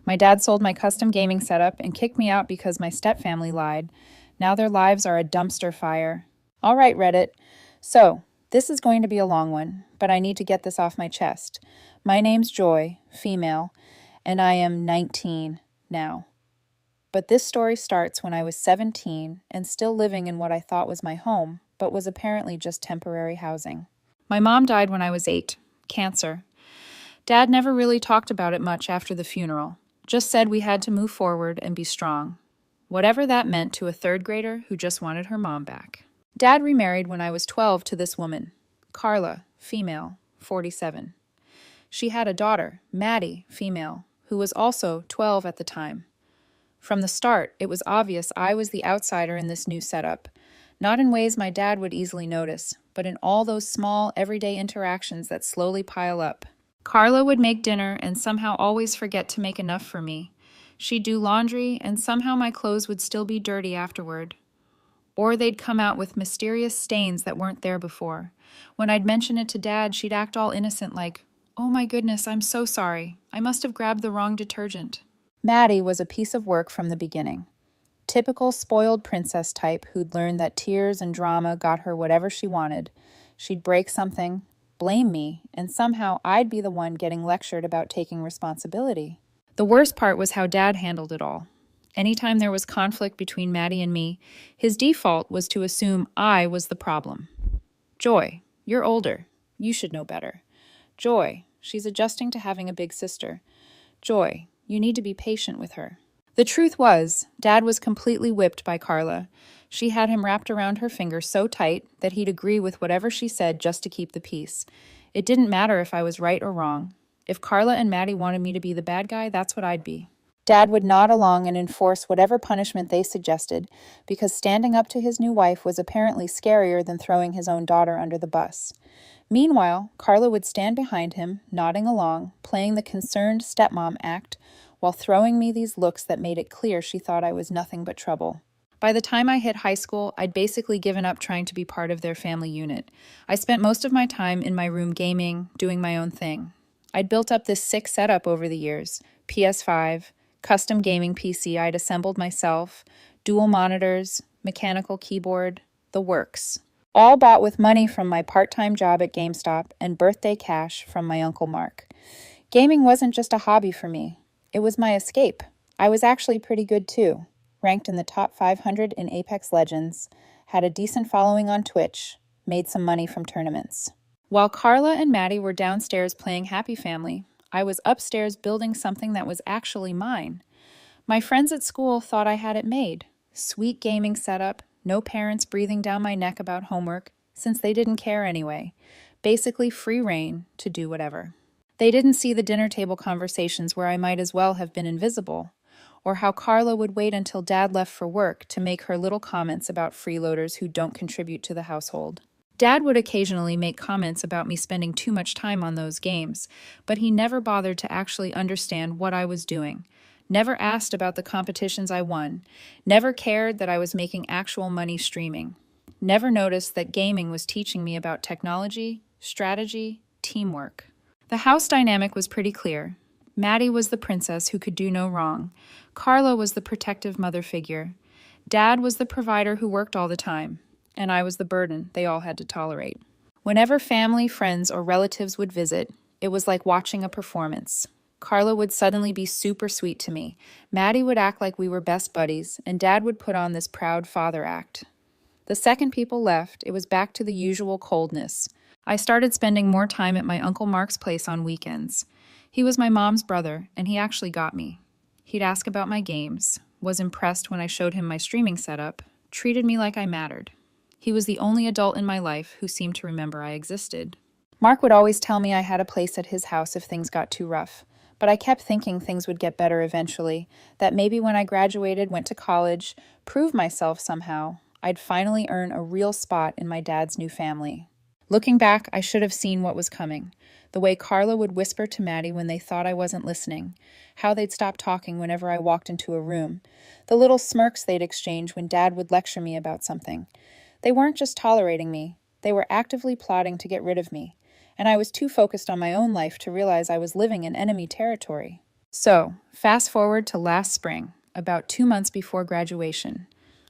My dad sold my custom gaming setup and kicked me out because my stepfamily lied. Now their lives are a dumpster fire. All right, Reddit. So, this is going to be a long one, but I need to get this off my chest. My name's Joy, female, and I am 19 now. But this story starts when I was 17 and still living in what I thought was my home, but was apparently just temporary housing. My mom died when I was 8, cancer. Dad never really talked about it much after the funeral, just said we had to move forward and be strong. Whatever that meant to a third grader who just wanted her mom back. Dad remarried when I was 12 to this woman, Carla, female, 47. She had a daughter, Maddie, female, who was also 12 at the time. From the start, it was obvious I was the outsider in this new setup, not in ways my dad would easily notice, but in all those small, everyday interactions that slowly pile up. Carla would make dinner and somehow always forget to make enough for me. She'd do laundry, and somehow my clothes would still be dirty afterward. Or they'd come out with mysterious stains that weren't there before. When I'd mention it to Dad, she'd act all innocent like, "Oh my goodness, I'm so sorry. I must have grabbed the wrong detergent." Maddie was a piece of work from the beginning. Typical spoiled princess type who'd learned that tears and drama got her whatever she wanted. She'd break something, blame me, and somehow I'd be the one getting lectured about taking responsibility. The worst part was how Dad handled it all. Anytime there was conflict between Maddie and me, his default was to assume I was the problem. "Joy, you're older. You should know better. Joy, she's adjusting to having a big sister. Joy, you need to be patient with her." The truth was, Dad was completely whipped by Carla. She had him wrapped around her finger so tight that he'd agree with whatever she said just to keep the peace. It didn't matter if I was right or wrong. If Carla and Maddie wanted me to be the bad guy, that's what I'd be. Dad would nod along and enforce whatever punishment they suggested, because standing up to his new wife was apparently scarier than throwing his own daughter under the bus. Meanwhile, Carla would stand behind him, nodding along, playing the concerned stepmom act, while throwing me these looks that made it clear she thought I was nothing but trouble. By the time I hit high school, I'd basically given up trying to be part of their family unit. I spent most of my time in my room gaming, doing my own thing. I'd built up this sick setup over the years: PS5, custom gaming PC I'd assembled myself, dual monitors, mechanical keyboard, the works. All bought with money from my part-time job at GameStop and birthday cash from my Uncle Mark. Gaming wasn't just a hobby for me. It was my escape. I was actually pretty good too. Ranked in the top 500 in Apex Legends, had a decent following on Twitch, made some money from tournaments. While Carla and Maddie were downstairs playing Happy Family, I was upstairs building something that was actually mine. My friends at school thought I had it made. Sweet gaming setup, no parents breathing down my neck about homework, since they didn't care anyway. Basically free reign to do whatever. They didn't see the dinner table conversations where I might as well have been invisible, or how Carla would wait until Dad left for work to make her little comments about freeloaders who don't contribute to the household. Dad would occasionally make comments about me spending too much time on those games, but he never bothered to actually understand what I was doing, never asked about the competitions I won, never cared that I was making actual money streaming, never noticed that gaming was teaching me about technology, strategy, teamwork. The house dynamic was pretty clear. Maddie was the princess who could do no wrong. Carla was the protective mother figure. Dad was the provider who worked all the time, and I was the burden they all had to tolerate. Whenever family, friends, or relatives would visit, it was like watching a performance. Carla would suddenly be super sweet to me. Maddie would act like we were best buddies, and Dad would put on this proud father act. The second people left, it was back to the usual coldness. I started spending more time at my Uncle Mark's place on weekends. He was my mom's brother, and he actually got me. He'd ask about my games, was impressed when I showed him my streaming setup, treated me like I mattered. He was the only adult in my life who seemed to remember I existed. Mark would always tell me I had a place at his house if things got too rough, but I kept thinking things would get better eventually, that maybe when I graduated, went to college, proved myself somehow, I'd finally earn a real spot in my dad's new family. Looking back, I should have seen what was coming. The way Carla would whisper to Maddie when they thought I wasn't listening, how they'd stop talking whenever I walked into a room, the little smirks they'd exchange when Dad would lecture me about something. They weren't just tolerating me, they were actively plotting to get rid of me, and I was too focused on my own life to realize I was living in enemy territory. So, fast forward to last spring, about 2 months before graduation.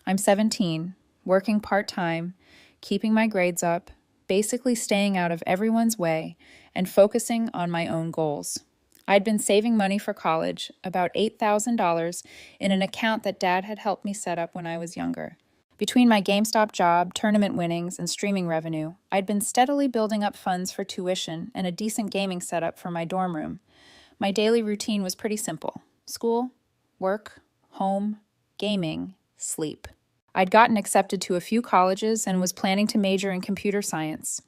I'm 17, working part-time, keeping my grades up, basically staying out of everyone's way, and focusing on my own goals. I'd been saving money for college, about $8,000, in an account that Dad had helped me set up when I was younger. Between my GameStop job, tournament winnings, and streaming revenue, I'd been steadily building up funds for tuition and a decent gaming setup for my dorm room. My daily routine was pretty simple: school, work, home, gaming, sleep. I'd gotten accepted to a few colleges and was planning to major in computer science.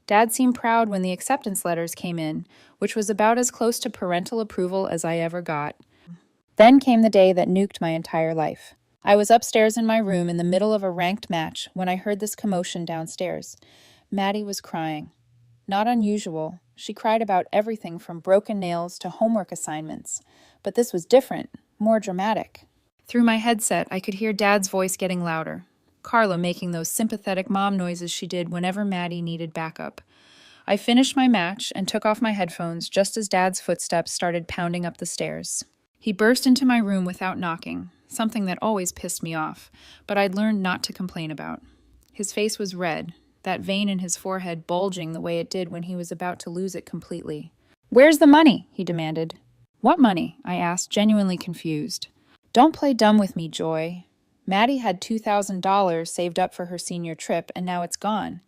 Dad seemed proud when the acceptance letters came in, which was about as close to parental approval as I ever got. Then came the day that nuked my entire life. I was upstairs in my room in the middle of a ranked match when I heard this commotion downstairs. Maddie was crying. Not unusual. She cried about everything from broken nails to homework assignments. But this was different, more dramatic. Through my headset, I could hear Dad's voice getting louder. Carla making those sympathetic mom noises she did whenever Maddie needed backup. I finished my match and took off my headphones just as Dad's footsteps started pounding up the stairs. He burst into my room without knocking, something that always pissed me off, but I'd learned not to complain about. His face was red, that vein in his forehead bulging the way it did when he was about to lose it completely. "Where's the money?" he demanded. "What money?" I asked, genuinely confused. "Don't play dumb with me, Joy. Maddie had $2,000 saved up for her senior trip, and now it's gone.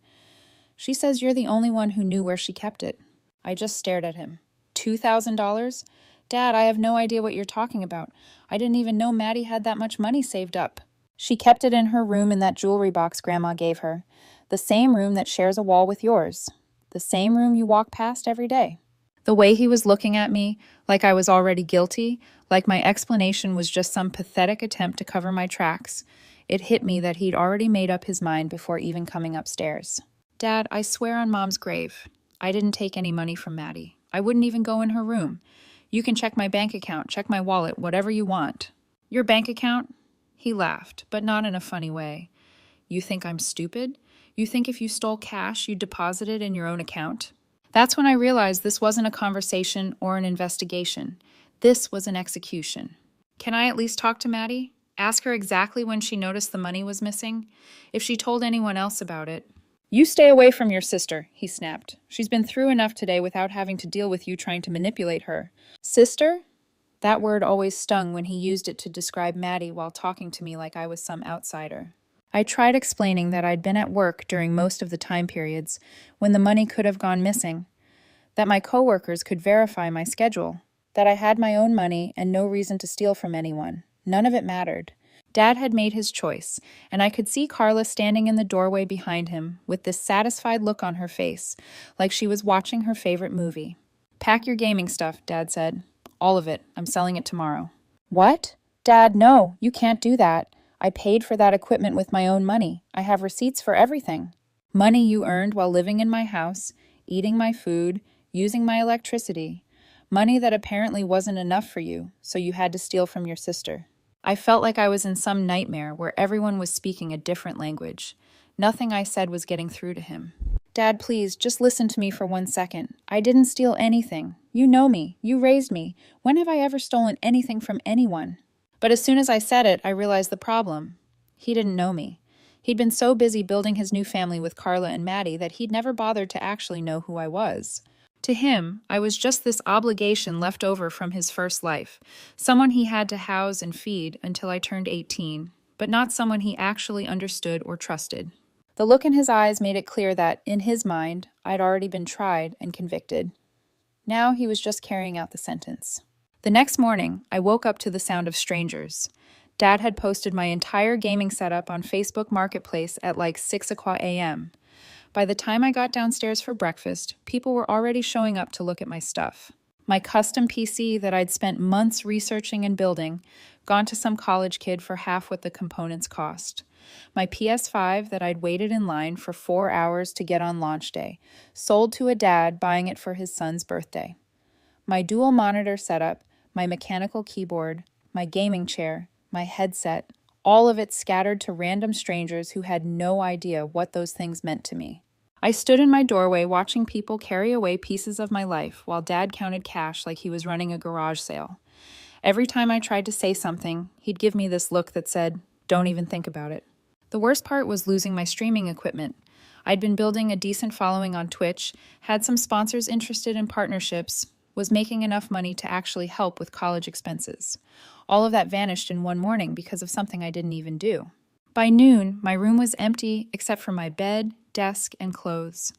She says you're the only one who knew where she kept it." I just stared at him. $2,000? Dad, I have no idea what you're talking about. I didn't even know Maddie had that much money saved up. She kept it in her room in that jewelry box Grandma gave her. The same room that shares a wall with yours. The same room you walk past every day. The way he was looking at me, like I was already guilty, like my explanation was just some pathetic attempt to cover my tracks, it hit me that he'd already made up his mind before even coming upstairs. "Dad, I swear on Mom's grave, I didn't take any money from Maddie. I wouldn't even go in her room. You can check my bank account, check my wallet, whatever you want." "Your bank account?" He laughed, but not in a funny way. "You think I'm stupid? You think if you stole cash, you'd deposit it in your own account?" That's when I realized this wasn't a conversation or an investigation. This was an execution. Can I at least talk to Maddie? Ask her exactly when she noticed the money was missing? If she told anyone else about it? "You stay away from your sister," he snapped. "She's been through enough today without having to deal with you trying to manipulate her." Sister? That word always stung when he used it to describe Maddie while talking to me like I was some outsider. I tried explaining that I'd been at work during most of the time periods when the money could have gone missing, that my coworkers could verify my schedule, that I had my own money and no reason to steal from anyone. None of it mattered. Dad had made his choice, and I could see Carla standing in the doorway behind him with this satisfied look on her face, like she was watching her favorite movie. "Pack your gaming stuff," Dad said. "All of it. I'm selling it tomorrow." "What? Dad, no, you can't do that. I paid for that equipment with my own money. I have receipts for everything." "Money you earned while living in my house, eating my food, using my electricity. Money that apparently wasn't enough for you, so you had to steal from your sister." I felt like I was in some nightmare where everyone was speaking a different language. Nothing I said was getting through to him. "Dad, please, just listen to me for 1 second. I didn't steal anything. You know me. You raised me. When have I ever stolen anything from anyone?" But as soon as I said it, I realized the problem. He didn't know me. He'd been so busy building his new family with Carla and Maddie that he'd never bothered to actually know who I was. To him, I was just this obligation left over from his first life, someone he had to house and feed until I turned 18, but not someone he actually understood or trusted. The look in his eyes made it clear that, in his mind, I'd already been tried and convicted. Now he was just carrying out the sentence. The next morning, I woke up to the sound of strangers. Dad had posted my entire gaming setup on Facebook Marketplace at like 6 a.m. By the time I got downstairs for breakfast, people were already showing up to look at my stuff. My custom PC that I'd spent months researching and building, gone to some college kid for half what the components cost. My PS5 that I'd waited in line for 4 hours to get on launch day, sold to a dad buying it for his son's birthday. My dual monitor setup, my mechanical keyboard, my gaming chair, my headset, all of it scattered to random strangers who had no idea what those things meant to me. I stood in my doorway watching people carry away pieces of my life while Dad counted cash like he was running a garage sale. Every time I tried to say something, he'd give me this look that said, "Don't even think about it." The worst part was losing my streaming equipment. I'd been building a decent following on Twitch, had some sponsors interested in partnerships, was making enough money to actually help with college expenses. All of that vanished in one morning because of something I didn't even do. By noon, my room was empty except for my bed, desk, and clothes.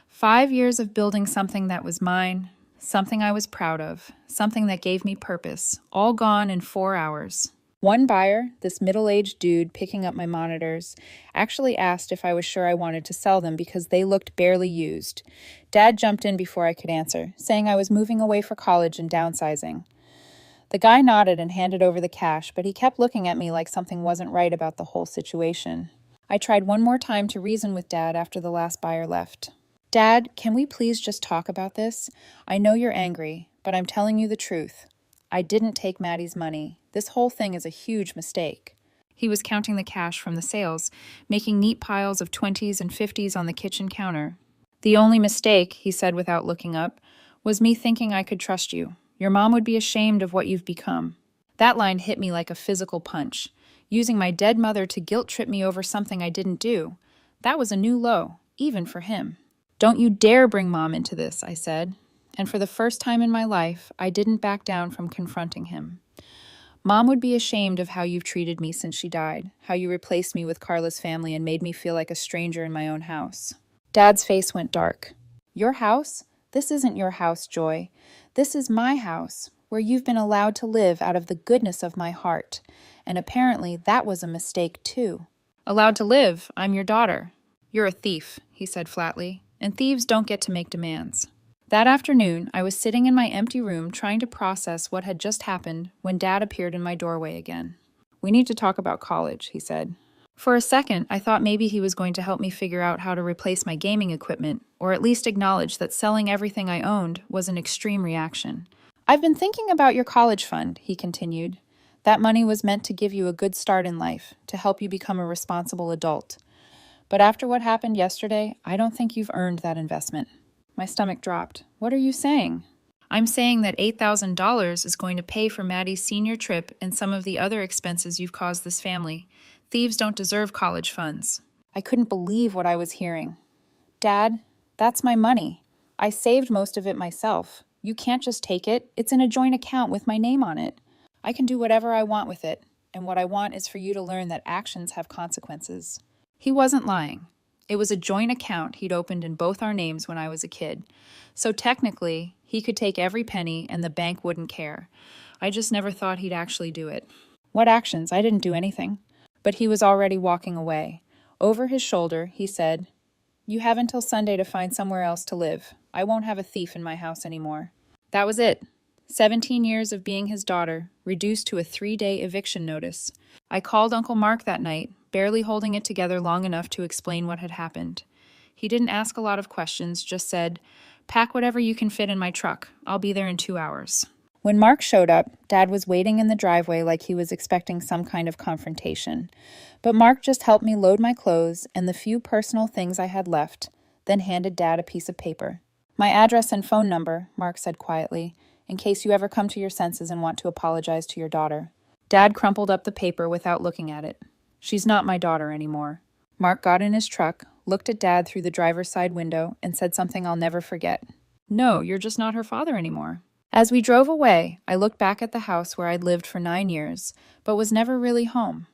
5 years of building something that was mine, something I was proud of, something that gave me purpose, all gone in 4 hours. One buyer, this middle-aged dude picking up my monitors, actually asked if I was sure I wanted to sell them because they looked barely used. Dad jumped in before I could answer, saying I was moving away for college and downsizing. The guy nodded and handed over the cash, but he kept looking at me like something wasn't right about the whole situation. I tried one more time to reason with Dad after the last buyer left. "Dad, can we please just talk about this? I know you're angry, but I'm telling you the truth. I didn't take Maddie's money. This whole thing is a huge mistake." He was counting the cash from the sales, making neat piles of 20s and 50s on the kitchen counter. "The only mistake," he said without looking up, "was me thinking I could trust you. Your mom would be ashamed of what you've become." That line hit me like a physical punch. Using my dead mother to guilt-trip me over something I didn't do. That was a new low, even for him. "Don't you dare bring Mom into this," I said. And for the first time in my life, I didn't back down from confronting him. "Mom would be ashamed of how you've treated me since she died, how you replaced me with Carla's family and made me feel like a stranger in my own house." Dad's face went dark. "Your house? This isn't your house, Joy. This is my house, where you've been allowed to live out of the goodness of my heart. And apparently that was a mistake, too." "Allowed to live? I'm your daughter." "You're a thief," he said flatly, "and thieves don't get to make demands." That afternoon, I was sitting in my empty room trying to process what had just happened when Dad appeared in my doorway again. "We need to talk about college," he said. For a second, I thought maybe he was going to help me figure out how to replace my gaming equipment, or at least acknowledge that selling everything I owned was an extreme reaction. "I've been thinking about your college fund," he continued. "That money was meant to give you a good start in life, to help you become a responsible adult. But after what happened yesterday, I don't think you've earned that investment." My stomach dropped. "What are you saying?" "I'm saying that $8,000 is going to pay for Maddie's senior trip and some of the other expenses you've caused this family. Thieves don't deserve college funds." I couldn't believe what I was hearing. "Dad, that's my money. I saved most of it myself. You can't just take it. It's in a joint account with my name on it. I can do whatever I want with it, and what I want is for you to learn that actions have consequences." He wasn't lying. It was a joint account he'd opened in both our names when I was a kid. So technically, he could take every penny and the bank wouldn't care. I just never thought he'd actually do it. What actions? I didn't do anything. But he was already walking away. Over his shoulder, he said, "You have until Sunday to find somewhere else to live. I won't have a thief in my house anymore." That was it. 17 years of being his daughter, reduced to a 3-day eviction notice. I called Uncle Mark that night, barely holding it together long enough to explain what had happened. He didn't ask a lot of questions, just said, "Pack whatever you can fit in my truck. I'll be there in 2 hours." When Mark showed up, Dad was waiting in the driveway like he was expecting some kind of confrontation. But Mark just helped me load my clothes and the few personal things I had left, then handed Dad a piece of paper. "My address and phone number," Mark said quietly, "in case you ever come to your senses and want to apologize to your daughter." Dad crumpled up the paper without looking at it. "She's not my daughter anymore." Mark got in his truck, looked at Dad through the driver's side window, and said something I'll never forget. "No, you're just not her father anymore." As we drove away, I looked back at the house where I'd lived for 9 years, but was never really home.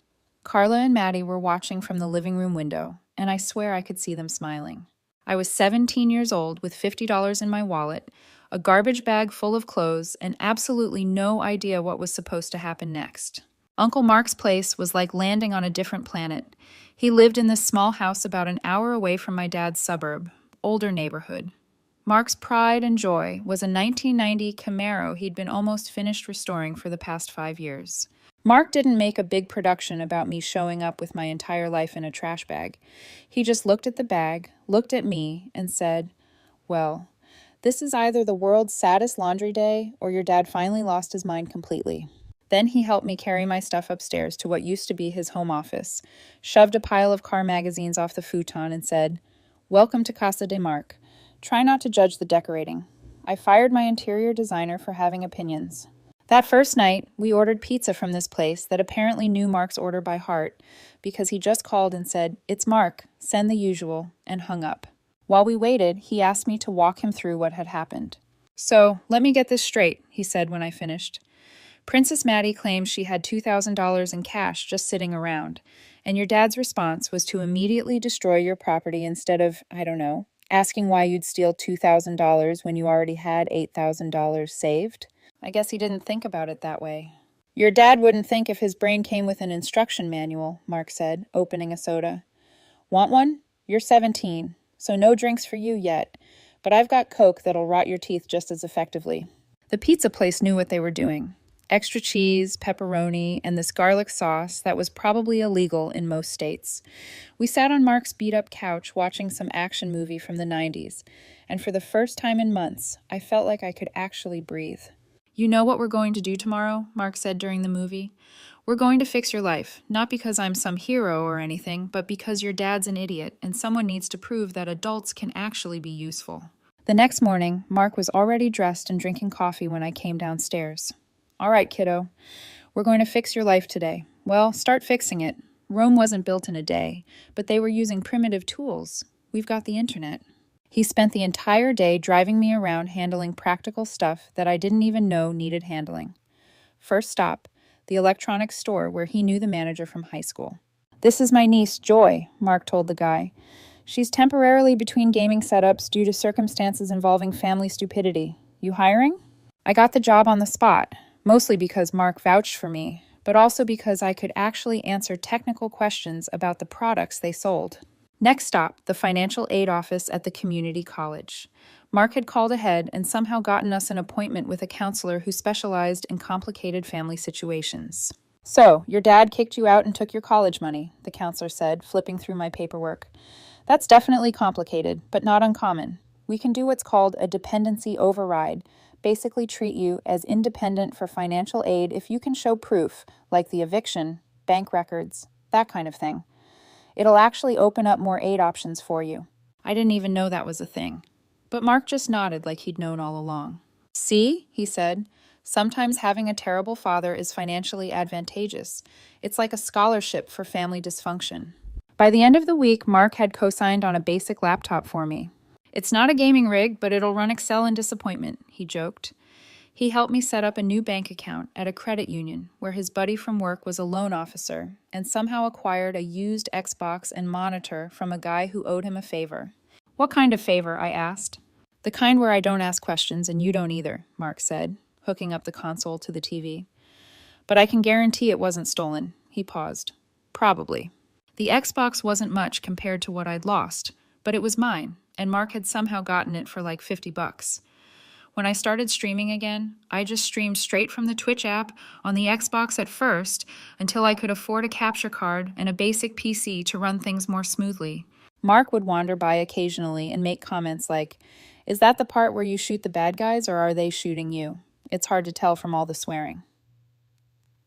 Carla and Maddie were watching from the living room window, and I swear I could see them smiling. I was 17 years old with $50 in my wallet, a garbage bag full of clothes, and absolutely no idea what was supposed to happen next. Uncle Mark's place was like landing on a different planet. He lived in this small house about an hour away from my dad's suburb, older neighborhood. Mark's pride and joy was a 1990 Camaro he'd been almost finished restoring for the past 5 years. Mark didn't make a big production about me showing up with my entire life in a trash bag. He just looked at the bag, looked at me, and said, "Well, this is either the world's saddest laundry day or your dad finally lost his mind completely." Then he helped me carry my stuff upstairs to what used to be his home office, shoved a pile of car magazines off the futon, and said, "Welcome to Casa de Mark. Try not to judge the decorating." I fired my interior designer for having opinions. That first night, we ordered pizza from this place that apparently knew Mark's order by heart because he just called and said, "It's Mark, send the usual," and hung up. While we waited, he asked me to walk him through what had happened. "So, let me get this straight," he said when I finished. "Princess Maddie claims she had $2,000 in cash just sitting around, and your dad's response was to immediately destroy your property instead of, I don't know, asking why you'd steal $2,000 when you already had $8,000 saved? I guess he didn't think about it that way." "Your dad wouldn't think if his brain came with an instruction manual," Mark said, opening a soda. "Want one? You're 17, so no drinks for you yet, but I've got Coke that'll rot your teeth just as effectively." The pizza place knew what they were doing. Extra cheese, pepperoni, and this garlic sauce that was probably illegal in most states. We sat on Mark's beat-up couch watching some action movie from the 90s, and for the first time in months, I felt like I could actually breathe. "You know what we're going to do tomorrow?" Mark said during the movie. "We're going to fix your life, not because I'm some hero or anything, but because your dad's an idiot, and someone needs to prove that adults can actually be useful." The next morning, Mark was already dressed and drinking coffee when I came downstairs. "All right, kiddo. We're going to fix your life today. Well, start fixing it. Rome wasn't built in a day, but they were using primitive tools. We've got the internet." He spent the entire day driving me around handling practical stuff that I didn't even know needed handling. First stop, the electronics store where he knew the manager from high school. "This is my niece, Joy," Mark told the guy. "She's temporarily between gaming setups due to circumstances involving family stupidity. You hiring?" I got the job on the spot, mostly because Mark vouched for me, but also because I could actually answer technical questions about the products they sold. Next stop, the financial aid office at the community college. Mark had called ahead and somehow gotten us an appointment with a counselor who specialized in complicated family situations. "So, your dad kicked you out and took your college money," the counselor said, flipping through my paperwork. "That's definitely complicated, but not uncommon. We can do what's called a dependency override, basically treat you as independent for financial aid if you can show proof, like the eviction, bank records, that kind of thing. It'll actually open up more aid options for you." I didn't even know that was a thing. But Mark just nodded like he'd known all along. "See," he said, "sometimes having a terrible father is financially advantageous. It's like a scholarship for family dysfunction." By the end of the week, Mark had co-signed on a basic laptop for me. "It's not a gaming rig, but it'll run Excel and disappointment," he joked. He helped me set up a new bank account at a credit union where his buddy from work was a loan officer and somehow acquired a used Xbox and monitor from a guy who owed him a favor. "What kind of favor?" I asked. "The kind where I don't ask questions and you don't either," Mark said, hooking up the console to the TV. "But I can guarantee it wasn't stolen." He paused. "Probably." The Xbox wasn't much compared to what I'd lost, but it was mine, and Mark had somehow gotten it for like $50. When I started streaming again, I just streamed straight from the Twitch app on the Xbox at first until I could afford a capture card and a basic PC to run things more smoothly. Mark would wander by occasionally and make comments like, "Is that the part where you shoot the bad guys or are they shooting you? It's hard to tell from all the swearing."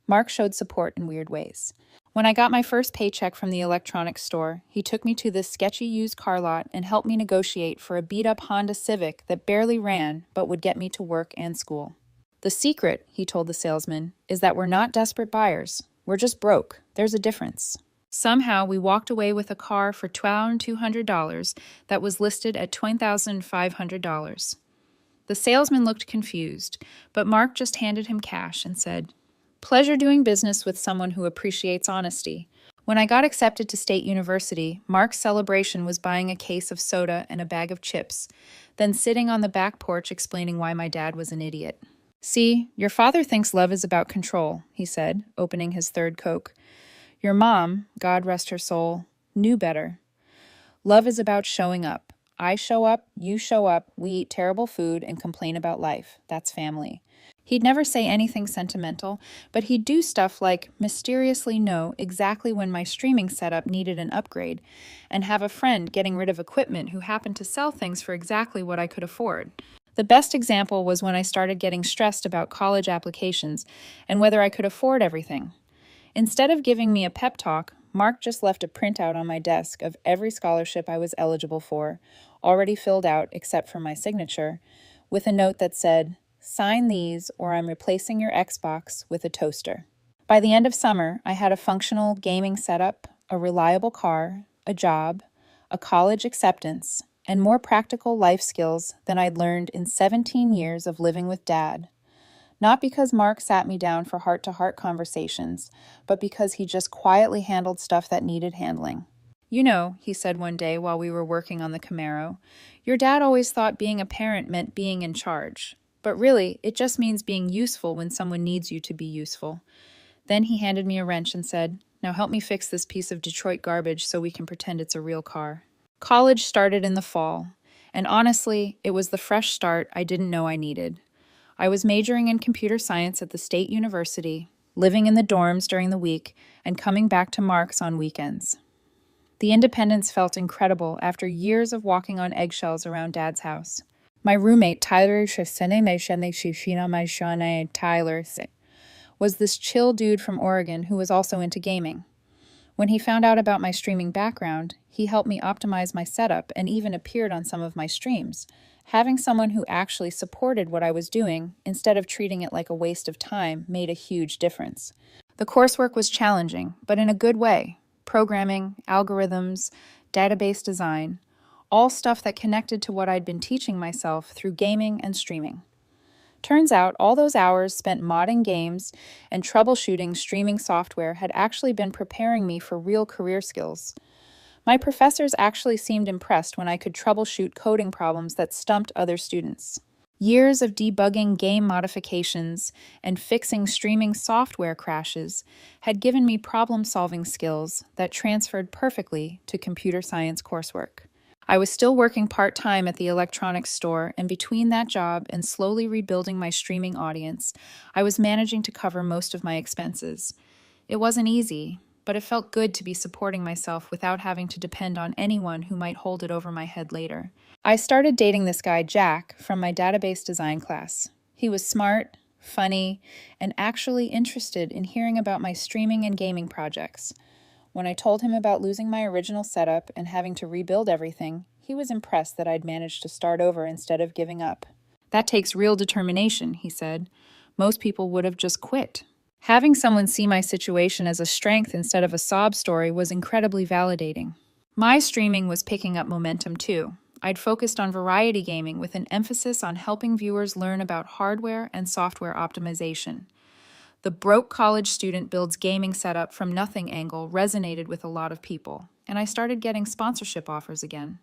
Mark showed support in weird ways. When I got my first paycheck from the electronics store, he took me to this sketchy used car lot and helped me negotiate for a beat-up Honda Civic that barely ran but would get me to work and school. "The secret," he told the salesman, "is that we're not desperate buyers. We're just broke. There's a difference." Somehow, we walked away with a car for $2,200 that was listed at $20,500. The salesman looked confused, but Mark just handed him cash and said, "Pleasure doing business with someone who appreciates honesty." When I got accepted to State University, Mark's celebration was buying a case of soda and a bag of chips, then sitting on the back porch explaining why my dad was an idiot. "See, your father thinks love is about control," he said, opening his third Coke. "Your mom, God rest her soul, knew better. Love is about showing up. I show up, you show up, we eat terrible food and complain about life. That's family." He'd never say anything sentimental, but he'd do stuff like mysteriously know exactly when my streaming setup needed an upgrade, and have a friend getting rid of equipment who happened to sell things for exactly what I could afford. The best example was when I started getting stressed about college applications and whether I could afford everything. Instead of giving me a pep talk, Mark just left a printout on my desk of every scholarship I was eligible for, already filled out except for my signature, with a note that said, Sign these or I'm replacing your Xbox with a toaster. By the end of summer, I had a functional gaming setup, a reliable car, a job, a college acceptance, and more practical life skills than I'd learned in 17 years of living with Dad. Not because Mark sat me down for heart-to-heart conversations, but because he just quietly handled stuff that needed handling. You know, he said one day while we were working on the Camaro, your dad always thought being a parent meant being in charge. But really, it just means being useful when someone needs you to be useful. Then he handed me a wrench and said, now help me fix this piece of Detroit garbage so we can pretend it's a real car. College started in the fall, and honestly, it was the fresh start I didn't know I needed. I was majoring in computer science at the State University, living in the dorms during the week, and coming back to Mark's on weekends. The independence felt incredible after years of walking on eggshells around Dad's house. My roommate, Tyler, was this chill dude from Oregon who was also into gaming. When he found out about my streaming background, he helped me optimize my setup and even appeared on some of my streams. Having someone who actually supported what I was doing, instead of treating it like a waste of time, made a huge difference. The coursework was challenging, but in a good way. Programming, algorithms, database design, all stuff that connected to what I'd been teaching myself through gaming and streaming. Turns out all those hours spent modding games and troubleshooting streaming software had actually been preparing me for real career skills. My professors actually seemed impressed when I could troubleshoot coding problems that stumped other students. Years of debugging game modifications and fixing streaming software crashes had given me problem-solving skills that transferred perfectly to computer science coursework. I was still working part-time at the electronics store, and between that job and slowly rebuilding my streaming audience, I was managing to cover most of my expenses. It wasn't easy, but it felt good to be supporting myself without having to depend on anyone who might hold it over my head later. I started dating this guy, Jack, from my database design class. He was smart, funny, and actually interested in hearing about my streaming and gaming projects. When I told him about losing my original setup and having to rebuild everything, he was impressed that I'd managed to start over instead of giving up. That takes real determination, he said. Most people would have just quit. Having someone see my situation as a strength instead of a sob story was incredibly validating. My streaming was picking up momentum too. I'd focused on variety gaming with an emphasis on helping viewers learn about hardware and software optimization. The broke college student builds gaming setup from nothing angle resonated with a lot of people, and I started getting sponsorship offers again.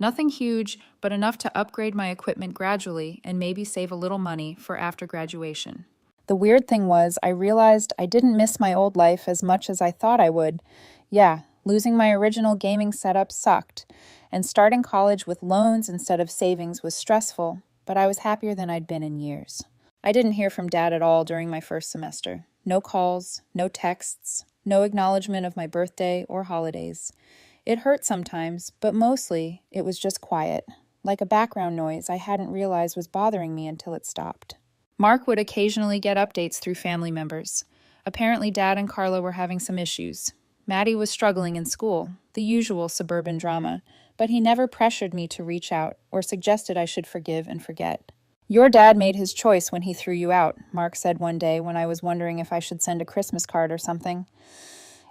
Nothing huge, but enough to upgrade my equipment gradually and maybe save a little money for after graduation. The weird thing was, I realized I didn't miss my old life as much as I thought I would. Yeah, losing my original gaming setup sucked, and starting college with loans instead of savings was stressful, but I was happier than I'd been in years. I didn't hear from Dad at all during my first semester. No calls, no texts, no acknowledgement of my birthday or holidays. It hurt sometimes, but mostly it was just quiet, like a background noise I hadn't realized was bothering me until it stopped. Mark would occasionally get updates through family members. Apparently Dad and Carla were having some issues. Maddie was struggling in school, the usual suburban drama, but he never pressured me to reach out or suggested I should forgive and forget. Your dad made his choice when he threw you out, Mark said one day when I was wondering if I should send a Christmas card or something.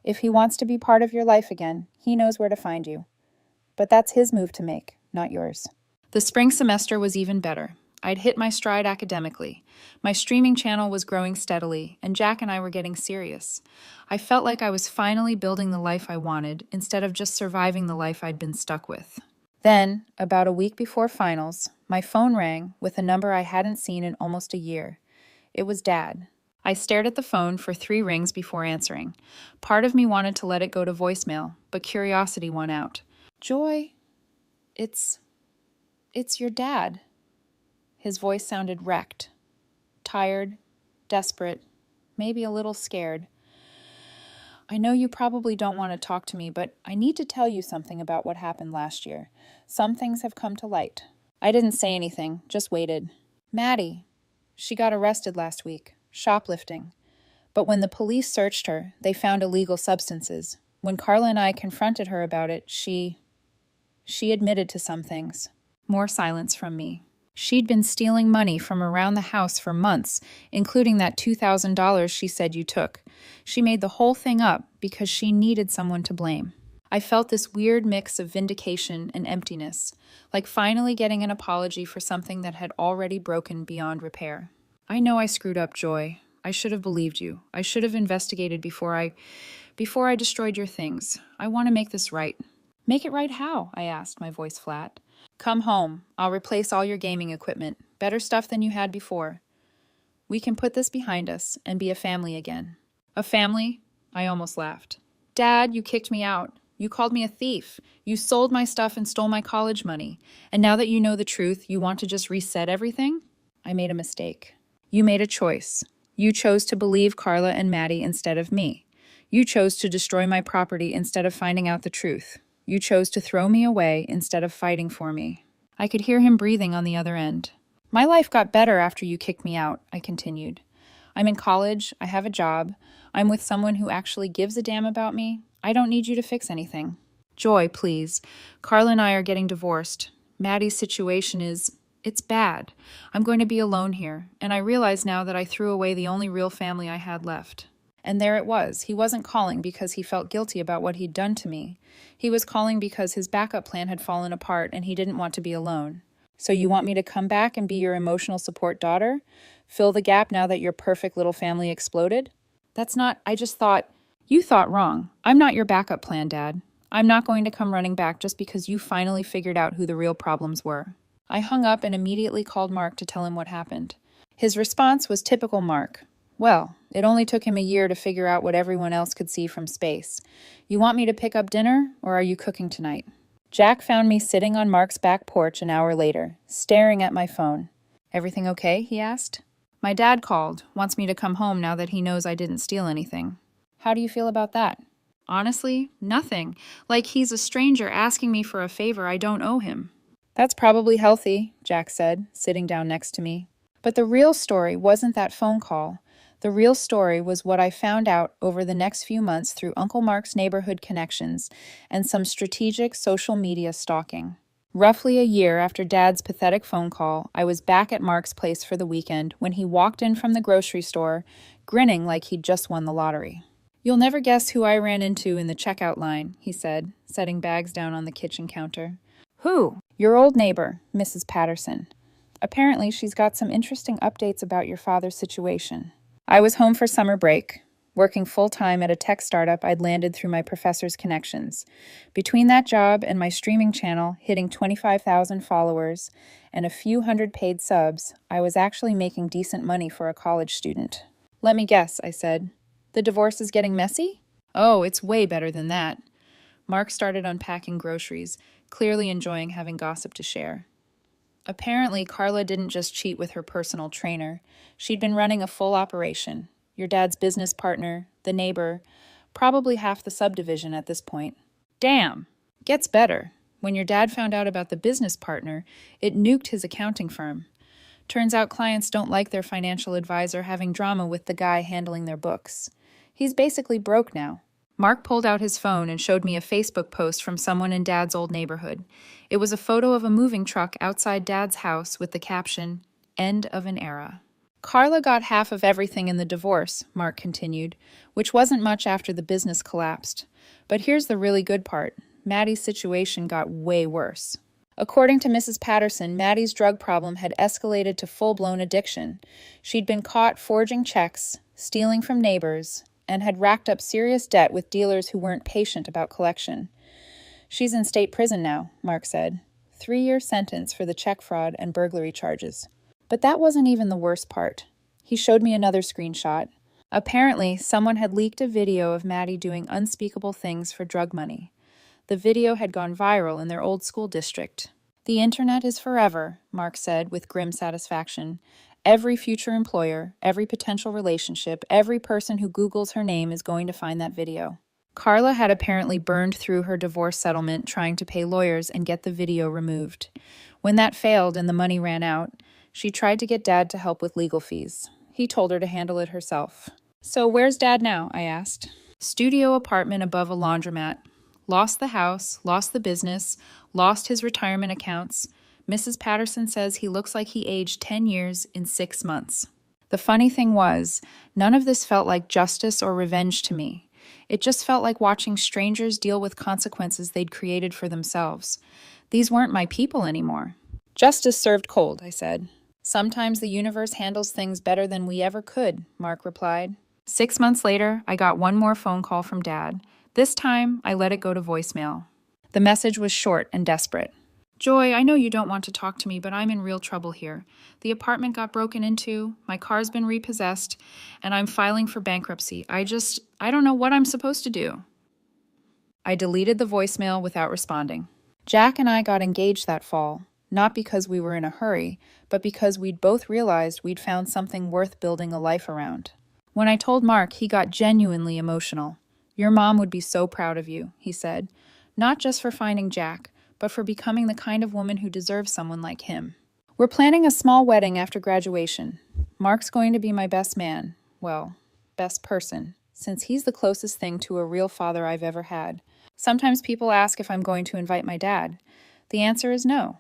If he wants to be part of your life again, he knows where to find you. But that's his move to make, not yours. The spring semester was even better. I'd hit my stride academically. My streaming channel was growing steadily, and Jack and I were getting serious. I felt like I was finally building the life I wanted, instead of just surviving the life I'd been stuck with. Then, about a week before finals, my phone rang with a number I hadn't seen in almost a year. It was Dad. I stared at the phone for 3 rings before answering. Part of me wanted to let it go to voicemail, but curiosity won out. Joy, it's your dad. His voice sounded wrecked, tired, desperate, maybe a little scared. I know you probably don't want to talk to me, but I need to tell you something about what happened last year. Some things have come to light. I didn't say anything, just waited. Maddie, she got arrested last week, shoplifting. But when the police searched her, they found illegal substances. When Carla and I confronted her about it, she admitted to some things. More silence from me. She'd been stealing money from around the house for months, including that $2,000 she said you took. She made the whole thing up because she needed someone to blame. I felt this weird mix of vindication and emptiness, like finally getting an apology for something that had already broken beyond repair. I know I screwed up, Joy. I should have believed you. I should have investigated before I destroyed your things. I want to make this right. Make it right how? I asked, my voice flat. Come home. I'll replace all your gaming equipment. Better stuff than you had before. We can put this behind us and be a family again. A family? I almost laughed. Dad, you kicked me out. You called me a thief. You sold my stuff and stole my college money. And now that you know the truth, you want to just reset everything? I made a mistake. You made a choice. You chose to believe Carla and Maddie instead of me. You chose to destroy my property instead of finding out the truth. You chose to throw me away instead of fighting for me. I could hear him breathing on the other end. My life got better after you kicked me out, I continued. I'm in college, I have a job, I'm with someone who actually gives a damn about me. I don't need you to fix anything. Joy, please. Carla and I are getting divorced. Maddie's situation it's bad. I'm going to be alone here, and I realize now that I threw away the only real family I had left. And there it was. He wasn't calling because he felt guilty about what he'd done to me. He was calling because his backup plan had fallen apart and he didn't want to be alone. So you want me to come back and be your emotional support daughter? Fill the gap now that your perfect little family exploded? I just thought, you thought wrong. I'm not your backup plan, Dad. I'm not going to come running back just because you finally figured out who the real problems were. I hung up and immediately called Mark to tell him what happened. His response was typical Mark. Well, it only took him a year to figure out what everyone else could see from space. You want me to pick up dinner, or are you cooking tonight? Jack found me sitting on Mark's back porch an hour later, staring at my phone. Everything okay? He asked. My dad called, wants me to come home now that he knows I didn't steal anything. How do you feel about that? Honestly, nothing. Like he's a stranger asking me for a favor I don't owe him. That's probably healthy, Jack said, sitting down next to me. But the real story wasn't that phone call. The real story was what I found out over the next few months through Uncle Mark's neighborhood connections and some strategic social media stalking. Roughly a year after Dad's pathetic phone call, I was back at Mark's place for the weekend when he walked in from the grocery store, grinning like he'd just won the lottery. You'll never guess who I ran into in the checkout line, he said, setting bags down on the kitchen counter. Who? Your old neighbor, Mrs. Patterson. Apparently, she's got some interesting updates about your father's situation. I was home for summer break, working full-time at a tech startup I'd landed through my professor's connections. Between that job and my streaming channel hitting 25,000 followers and a few hundred paid subs, I was actually making decent money for a college student. Let me guess, I said. The divorce is getting messy? Oh, it's way better than that. Mark started unpacking groceries, clearly enjoying having gossip to share. Apparently, Carla didn't just cheat with her personal trainer. She'd been running a full operation. Your dad's business partner, the neighbor, probably half the subdivision at this point. Damn! Gets better. When your dad found out about the business partner, it nuked his accounting firm. Turns out clients don't like their financial advisor having drama with the guy handling their books. He's basically broke now. Mark pulled out his phone and showed me a Facebook post from someone in Dad's old neighborhood. It was a photo of a moving truck outside Dad's house with the caption, "End of an era." Carla got half of everything in the divorce, Mark continued, which wasn't much after the business collapsed. But here's the really good part. Maddie's situation got way worse. According to Mrs. Patterson, Maddie's drug problem had escalated to full-blown addiction. She'd been caught forging checks, stealing from neighbors, and had racked up serious debt with dealers who weren't patient about collection. She's in state prison now, Mark said. 3-year sentence for the check fraud and burglary charges. But that wasn't even the worst part. He showed me another screenshot. Apparently, someone had leaked a video of Maddie doing unspeakable things for drug money. The video had gone viral in their old school district. The internet is forever, Mark said with grim satisfaction. Every future employer, every potential relationship, every person who Googles her name is going to find that video. Carla had apparently burned through her divorce settlement trying to pay lawyers and get the video removed. When that failed and the money ran out, she tried to get Dad to help with legal fees. He told her to handle it herself. So where's Dad now? I asked. Studio apartment above a laundromat. Lost the house, lost the business, lost his retirement accounts. Mrs. Patterson says he looks like he aged 10 years in 6 months. The funny thing was, none of this felt like justice or revenge to me. It just felt like watching strangers deal with consequences they'd created for themselves. These weren't my people anymore. Justice served cold, I said. Sometimes the universe handles things better than we ever could, Mark replied. 6 months later, I got one more phone call from Dad. This time, I let it go to voicemail. The message was short and desperate. Joy, I know you don't want to talk to me, but I'm in real trouble here. The apartment got broken into, my car's been repossessed, and I'm filing for bankruptcy. I don't know what I'm supposed to do. I deleted the voicemail without responding. Jack and I got engaged that fall, not because we were in a hurry, but because we'd both realized we'd found something worth building a life around. When I told Mark, he got genuinely emotional. Your mom would be so proud of you, he said, not just for finding Jack, but for becoming the kind of woman who deserves someone like him. We're planning a small wedding after graduation. Mark's going to be my best man. Well, best person, since he's the closest thing to a real father I've ever had. Sometimes people ask if I'm going to invite my dad. The answer is no.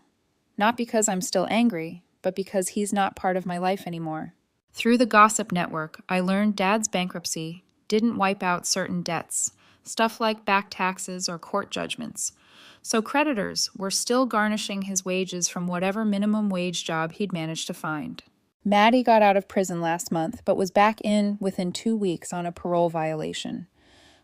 Not because I'm still angry, but because he's not part of my life anymore. Through the gossip network, I learned Dad's bankruptcy didn't wipe out certain debts, stuff like back taxes or court judgments. So creditors were still garnishing his wages from whatever minimum wage job he'd managed to find. Maddie got out of prison last month, but was back in within 2 weeks on a parole violation.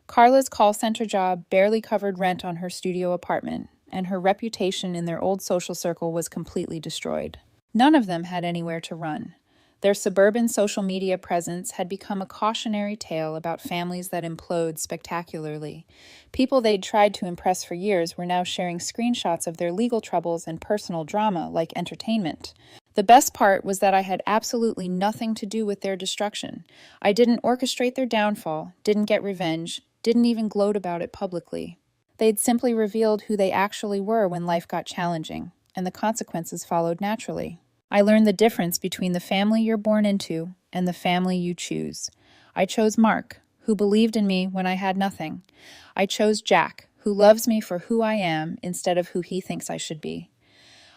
Carla's call center job barely covered rent on her studio apartment, and her reputation in their old social circle was completely destroyed. None of them had anywhere to run. Their suburban social media presence had become a cautionary tale about families that implode spectacularly. People they'd tried to impress for years were now sharing screenshots of their legal troubles and personal drama like entertainment. The best part was that I had absolutely nothing to do with their destruction. I didn't orchestrate their downfall, didn't get revenge, didn't even gloat about it publicly. They'd simply revealed who they actually were when life got challenging, and the consequences followed naturally. I learned the difference between the family you're born into and the family you choose. I chose Mark, who believed in me when I had nothing. I chose Jack, who loves me for who I am instead of who he thinks I should be.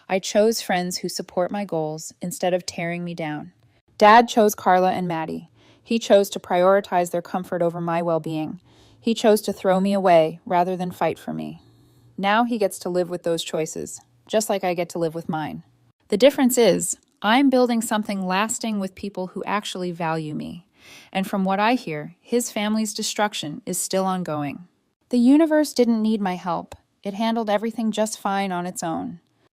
I chose friends who support my goals instead of tearing me down. Dad chose Carla and Maddie. He chose to prioritize their comfort over my well-being. He chose to throw me away rather than fight for me. Now he gets to live with those choices, just like I get to live with mine. The difference is, I'm building something lasting with people who actually value me. And from what I hear, his family's destruction is still ongoing. The universe didn't need my help. It handled everything just fine on its own.